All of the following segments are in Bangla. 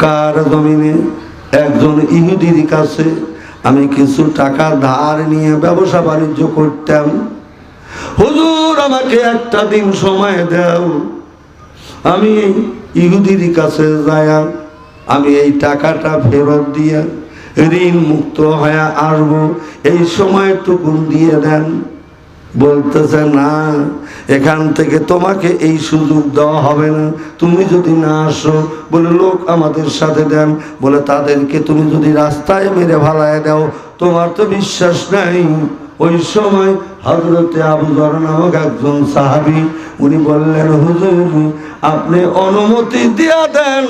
মক্কার জমিনে একজন ইহুদির কাছে আমি কিছু টাকা ধার নিয়ে ব্যবসা বাণিজ্য করতাম। হুজুর আমাকে একটা দিন সময় দাও, আমি ইহুদির কাছে যাই, আমি এই টাকাটা ফেরত দিয়ে ঋণ মুক্ত হয়ে আসবো, এই সময়টুকু দিয়ে দেন। বলতেছে না, এখান থেকে তোমাকে এই সুযোগ দেওয়া হবে না, তুমি যদি না আসো। বলে লোক আমাদের সাথে দেন। বলে তাদেরকে তুমি যদি রাস্তায় মেরে ভালায় দাও, তোমার তো বিশ্বাস নাই। ওই সময় হযরতে আবু যর নামক একজন সাহাবী, উনি বললেন হুজুর আপনি অনুমতি দিয়া দেন,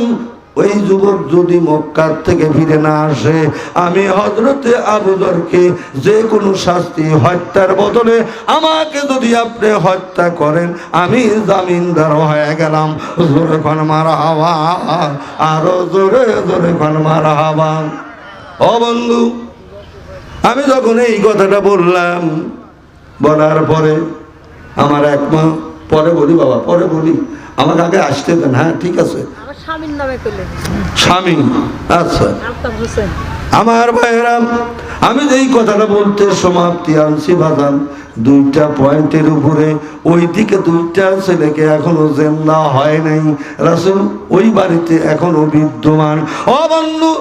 ওই যুবক যদি মক্কা থেকে ফিরে না আসে, আমি হযরতে আবু যরকে যে কোনো শাস্তি, হত্যার বদলে আমাকে যদি আপনি হত্যা করেন, আমি জামিনদার হয়ে গেলাম। জোরে কোন মারহাবা, আরো জোরে জোরে কোন মারহাবা। ও বন্ধু, আমি যখন এই কথাটা বললাম, বলার পরে আমার এক মা, পরে বলি বাবা, পরে বলি, আমাকে আগে আসতে দেন। হ্যাঁ ঠিক আছে, স্বামী, আচ্ছা। আমার ভাইয়েরা, আমি যেই কথাটা বলতে সমাপ্তি আনছি বাজান, দুইটা পয়েন্টের উপরে। ওইদিকে দুইটা ছেলেকে এখনো জিন্দা হয় নাই, রাসূল ওই বাড়িতে এখনো বিদ্যমান। ও বন্ধু,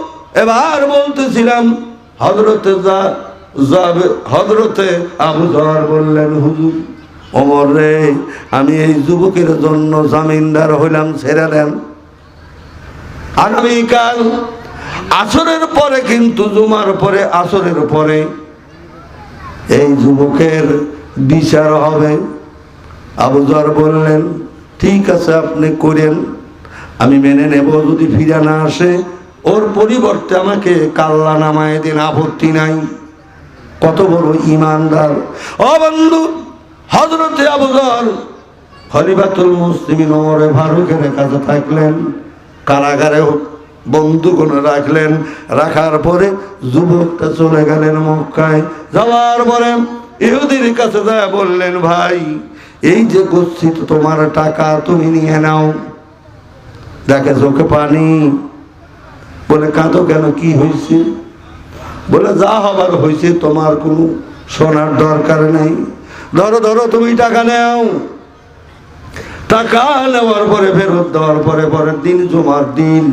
এবার বলতেছিলাম, হযরতে আবু যর বললেন হুজুর ওমর রে, আমি এই যুবকের জন্য জামিনদার হইলাম, ছেড়ে দেন। আগামীকাল আসরের পরে, কিন্তু জুমার পরে আসরের পরে এই যুবকের বিচার হবে। আবু যর বললেন ঠিক আছে আপনি করেন, আমি মেনে নেব। যদি ফিরে না আসে, ওর পরিবর্তে আমাকে কাল্লা নামায় দিন, আপত্তি নাই। কত বড় ইমানদার। ও বন্ধু, হযরতে আবু যর খলিফাতুল মুসলিমিন ওমরে ফারুকের কাছে থাকলেন, কারাগারে বন্দুক রাখলেন। রাখার পরে যুবকটা চলে গেলেন মক্কায়। যাওয়ার পরে ইহুদির কাছে যায় বললেন, ভাই এই যে গচ্ছিত তোমার টাকা, তুমি নিয়ে নাও। দেখে চোখে পানি। বলে কাঁদো কেন, কি হয়েছে? বলে যা হবার হয়েছে, তোমার কোনো শোনার দরকার নেই, ধরো ধরো তুমি টাকা নাও। টাকা নেওয়ার পরে, ফেরত দেওয়ার পরে, পরের দিন জুমার দিন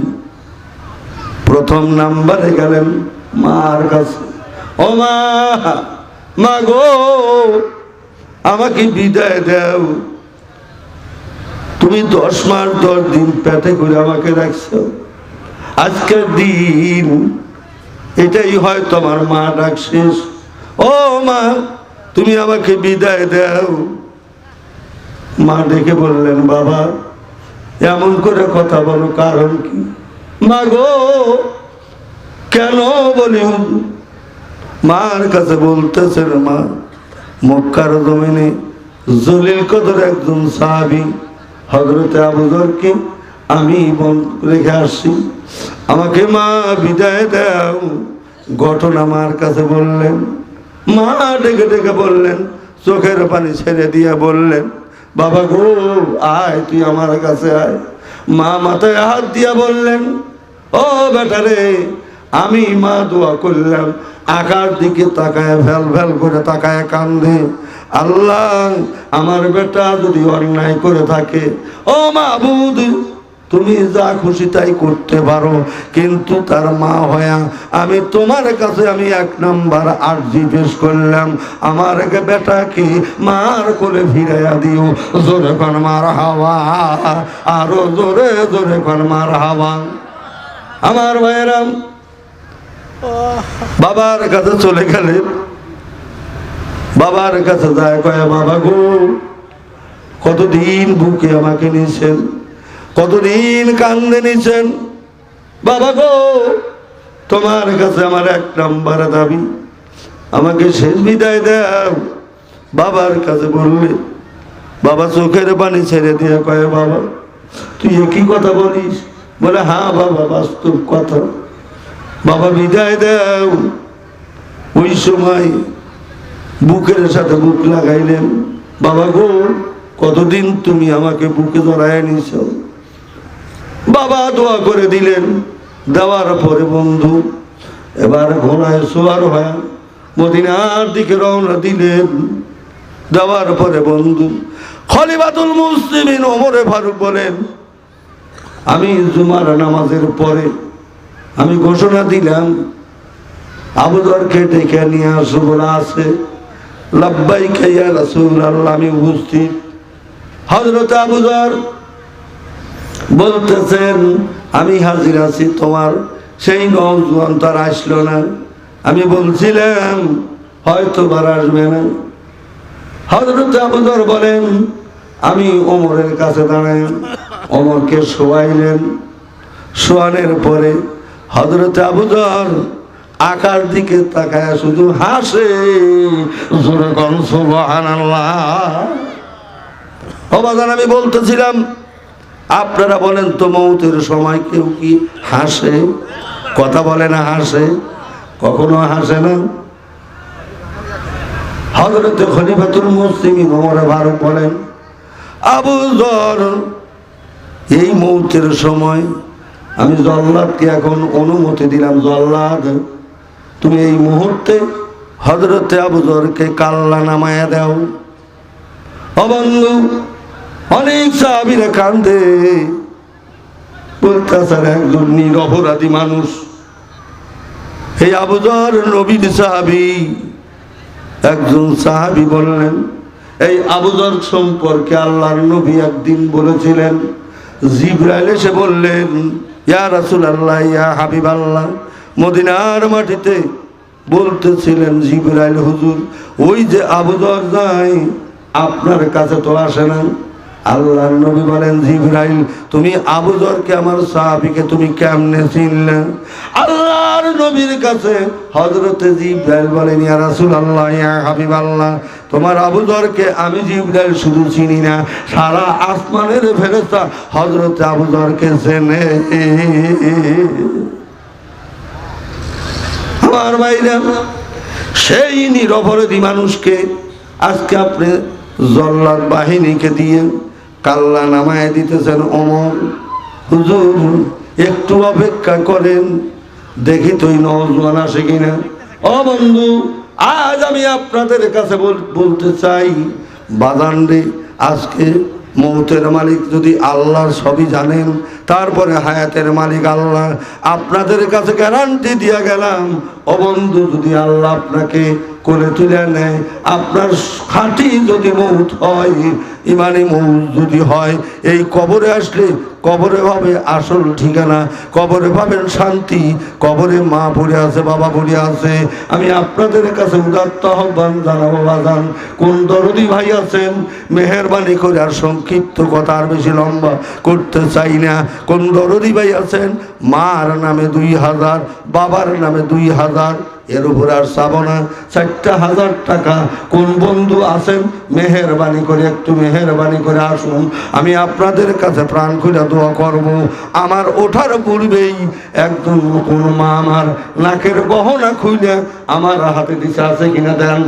প্রথম নাম্বারে গেলেন মার কাছে। ও মা, মা গো আমাকে বিদায় দাও, তুমি 10 মাস 10 দিন পেটে করে আমাকে রাখছো, আজকের দিন এটাই হয় তোমার মা ডাক শেষ। ও মা তুমি আমাকে বিদায় দাও। মা ডেকে বললেন, বাবা এমন করে কথা বলো, কারণ কি? মা গো কেন বলি? মার কাছে বলতেছেন, মা মক্কার জমিনে জলিল কদর একজন সাহাবী হযরতে আবু যরকে আমি রেখে আসছি, আমাকে মা বিদায় দাও। ঘটনা মার কাছে বললেন। মা ডেকে ডেকে বললেন, চোখের পানি ছেড়ে দিয়ে বললেন, বাবা গো আয়, তুই আমার কাছে আয়। মা মাথায় হাত দিয়া বললেন, ও বেটা রে, আমি মা দোয়া করলাম, আকার দিকে তাকায় ভ্যাল ভ্যাল করে তাকায় কান্দে, আল্লাহ আমার বেটা যদি অন্যায় করে থাকে, ও মাবুদ তুমি যা খুশি তাই করতে পারো, কিন্তু তার মা হয়া আমি তোমার কাছে আমি 1 নম্বর আরজি পেশ করলাম, আমার বেটাকে মার কোলে ফিরাইয়া দিও। জোরে কোন মারহাবা, আরো জোরে জোরে কোন মারহাবা। আমার ভাইয়েরা বাবার কাছে চলে গেলেন। বাবার কাছে যায়, কয় বাবা গো কতদিন বুকে আমাকে নিয়েছেন, কতদিন কান্দে নিছেন, বাবা গো তোমার কাছে আমার 1 নম্বর দাবি, আমাকে শেষ বিদায় দাও। বাবার কাছে বললে, বাবা চোখের পানি ছেড়ে দিয়ে কয়, বাবা তুই কি কথা বলিস? বলে হ্যাঁ বাবা বাস্তব কথা, বাবা বিদায় দাও। ওই সময় বুকের সাথে বুক লাগাইলেন, বাবা গো কতদিন তুমি আমাকে বুকে জড়ায় নিছ। বাবা দোয়া করে দিলেন, দেওয়ার পরে বন্ধু এবার ঘোড়ায় সোয়ার হয়ে মদিনার দিকে রওনা দিলেন। দেওয়ার পরে বন্ধু খলিফাতুল মুসলিমিন ওমর ফারুক বলেন, আমি জুমার নামাজের পরে আমি ঘোষণা দিলাম আবু যরকে ডেকে নিয়ে আসো বলে আছে। লাব্বাইকা ইয়া রাসূলুল্লাহ, আমি উপস্থিত। হযরত আবু যর বলতেছেন, আমি হাজির আছি। তোমার সেই নওজোয়ান তার আসলো না, আমি বলছিলাম হয়তো বার আসবে না। হযরত আবু যর বলেন, আমি ওমরের কাছে দাঁড়াই, ওমরকে শোয়াইলেন। শোয়ানোর পরে হযরত আবু যর আকার দিকে তাকায় শুধু হাসে, জোরে কোন সুবহানাল্লাহ। ও বাজান, আমি বলতেছিলাম আপনারা বলেন তো মৌতের সময় কেউ কি হাসে? কথা বলে না, হাসে? কখনো হাসে না। হযরত খলিফাতুল মুসলিমিন ওমর ফারুক বলেন, আবু যর, এই মৌতের সময় আমি জল্লাদকে এখন অনুমতি দিলাম, জল্লাদ তুমি এই মুহূর্তে হযরতে আবু যরকে কাল্লা নামায়া দাও। ও বন্ধু, অনেক সাহাবীরা কান্দে, বলতেছে একজন নিরপরাধী মানুষ। এই আবু যর নবীর সাহাবী। একজন সাহাবী বললেন, এই আবু যর সম্পর্কে আল্লাহর নবী একদিন বলেছিলেন, জিবরাইল এসে বললেন, ইয়া রাসূলুল্লাহ, ইয়া হাবিবাল্লাহ, মদিনার মাটিতে বলতেছিলেন জিবরাইল হুজুর, ওই যে আবু যর যায় আপনার কাছে তো আসে না। আল্লাহর নবী বলেন, জিবরাইল, তুমি আবু যরকে আমার সাহাবীকে তুমি কেমনে চিনলে? আল্লাহর নবীর কাছে হযরতে জিবরাইল বলেন, ইয়া রাসূলুল্লাহ, ইয়া হাবিবাল্লাহ, তোমার আবু যরকে আমি জিবরাইল শুধু চিনি না, সারা আসমানের ফেরেশতা হযরতে আবু যরকে চেনে। আমার ভাইরা, সেই নিরপরাধী মানুষকে আজকে আপনি জল্লাদ বাহিনীকে দিয়ে কাল্লা নামায় দিতেছেন। ওমর, হুজুর একটু অপেক্ষা করেন, দেখি তুই নওজোয়ান আসে কিনা। ও বন্ধু, আজ আমি আপনাদের কাছে বলতে চাই, বাজান রে, আজকে মৌতের মালিক যদি আল্লাহ, সবই জানেন, তারপরে হায়াতের মালিক আল্লাহ। আপনাদের কাছে গ্যারান্টি দিয়া গেলাম, ও বন্ধু, যদি আল্লাহ আপনাকে কোলে তুলে নেয়, আপনার খাঁটি যদি মৌত হয়, ইমানি মৌত যদি হয়, এই কবরে আসলে কবরে হবে আসল ঠিকানা, কবরে পাবেন শান্তি। কবরে মা পড়ে আছে, বাবা পড়ে আছে। আমি আপনাদের কাছে উদাত্ত আহ্বান জানাবো, বাজান, কোন দরদি ভাই আছেন মেহেরবানি করে, আর সংক্ষিপ্ত কথা আর বেশি লম্বা করতে চাই না, কোন দরদি ভাই আছেন মার নামে 2000, বাবার নামে 2000, এর উপর আর চাবো না, 4000 টাকা। কোন বন্ধু আছেন মেহেরবানি করে, একটু মেহেরবানি করে আসুন, আমি আপনাদের কাছে প্রাণ খুলে দোয়া করব। আমার ওঠার পূর্বেই একজন কোন মা আমার নাকের গহনা খুলে আমার হাতে দিছে, আছে কিনা দেন,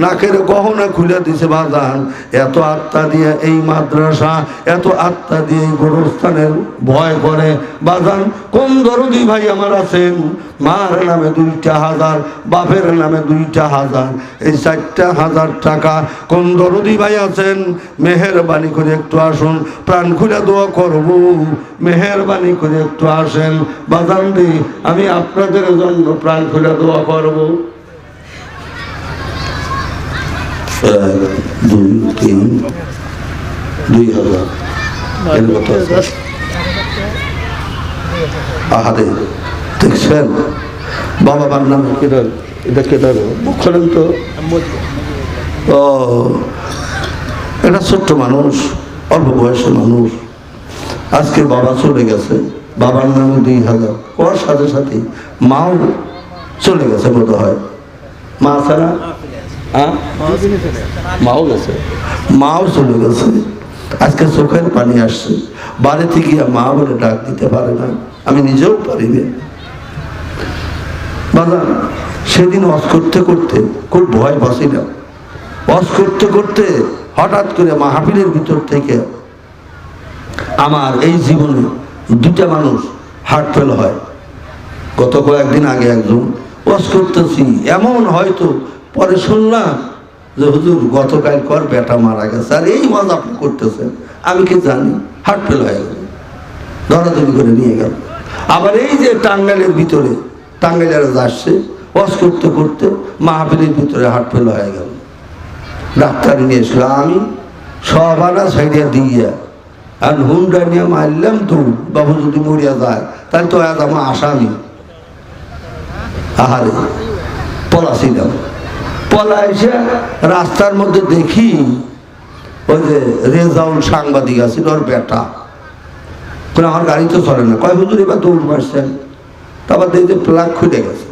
নাকের গহনা খুলে দিছে। বাজান, এত আত্মা দিয়ে এই মাদ্রাসা, এত আত্মা দিয়ে এই গোরস্থানের ভয় করে। বাজান, কোন দরদি ভাই আমার আছেন মার নামে 2000, বাপের নামে 2000, এই 4000 টাকা কোন দরদি ভাই আছেন মেহেরবানি করে একটু আসুন, প্রাণ খুলে দোয়া করব, মেহেরবানি করে একটু আসেন। বাজান রে, আমি আপনাদের জন্য প্রাণ খুলে দোয়া করব। 1, 2, 3, 2000 আহারে, দেখছেন বাবা বাবার নাম কেদার, এটা কেদার বলেন তো। ও, এটা ছোট্ট মানুষ, অল্প বয়সের মানুষ, আজকে বাবা চলে গেছে, বাবার নামে 2000, ওর সাথে সাথে মাও চলে গেছে বোধ হয়। মা ছাড়া মাও গেছে, মাও চলে গেছে। আজকে চোখের পানি আসছে, বাড়িতে গিয়ে মা বলে ডাক দিতে পারে না, আমি নিজেও পারি না। বাজার, সেদিন ওয়াজ করতে করতে খুব ভয় পাচ্ছিলাম। ওয়াজ করতে করতে হঠাৎ করে মাহফিলের ভিতর থেকে আমার এই জীবনে 2টা মানুষ হার্ট ফেল হয়। গত কয়েকদিন আগে একজন ওয়াজ করতেছি, এমন হয়তো পরে শুনলাম যে হুজুর গতকাল কর বেটা মারা গেছে, আর এই ওয়াজ আপনি করতেছেন। আমি কি জানি, হার্ট ফেল হয়ে গেল, ধরাধরি করে নিয়ে গেল। আবার এই যে টাঙ্গাইলের ভিতরে টাঙ্গাইলেরা আসছে ওয়াজ করতে করতে মাহফিলের ভিতরে হার্ট ফেল হয়ে গেল, ডাক্তার নিয়ে এসলো। আমি সব আনা সাইডিয়া দিয়ে আর হুন্ডা নিয়ে মারলাম, তো বাবু যদি মরিয়া যায় তাহলে তো আজ আমার আসামি। আহারে পলাছিলাম, পলা এসে রাস্তার মধ্যে দেখি ওই যে রেজাউল সাংবাদিক আছিল, ওর বেটা। আমার গাড়ি তো চলে না, কয় হুজুর এবার দৌড় মারছেন। তারপর দেখি যে প্লাগ খুলে গেছে।